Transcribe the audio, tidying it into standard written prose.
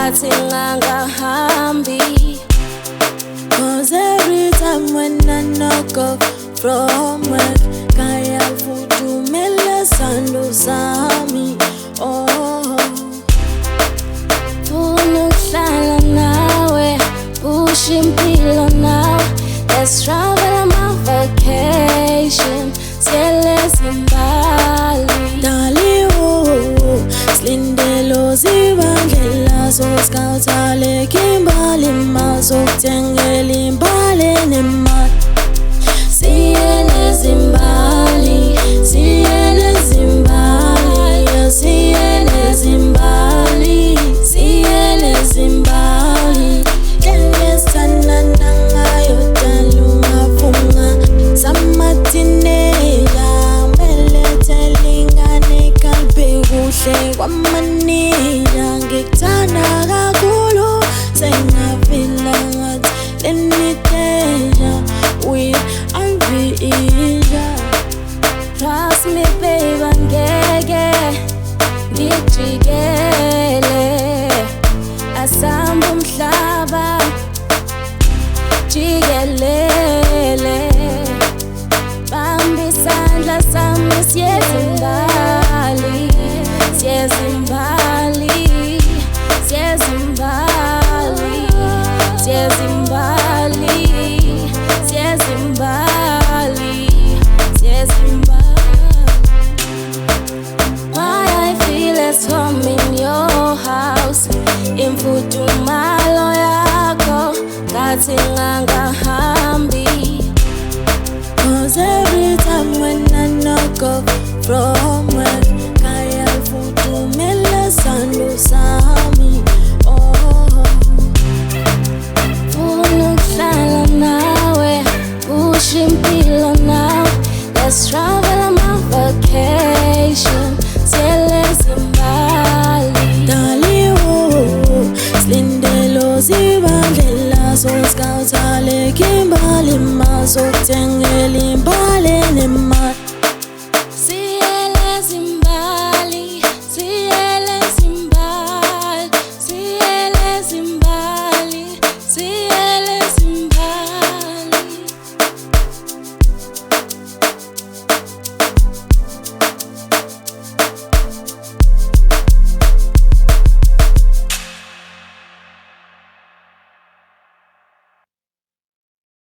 ngathi ngangahambi. Cause every time when I knock off from work, kaya futhumela sando sami. Oh, Funa ukuhlala nawe, push impilo now. Let's travel on my vacation, siyele Zimbali. dali slindelo zibangela soskawuthale kimbali mazokutengela imbali nemali. Siyele Zimbali, siyele Zimbali, siyele Zimbali, siyele Zimbali. Lengesana ngayo talungafunga samatinela meletelingane kalbe kuhle kwamanila ngikuthanda kakhulu sengavila ngathi leniteja with Arvija. Trust me babe, angeke ngijikele asamba umhlaba jikelele. Bamba isandla sami siye Zimbali, siye Zimbali, siye Zimbali, siye Zimbali, siye Zimbali, siye Zimbali. Why I feel at home in your house, imfudumalo yakho ngathi ngangahambi. Cause every time when I knock off from work, kaya futhumela sando sami. Oh, Funa ukuhlala nawe, push impilo now. Let's travel on my vacation, siyele Zimbali. dali slindelo zibangela soskawuthale kimbali mazokutengela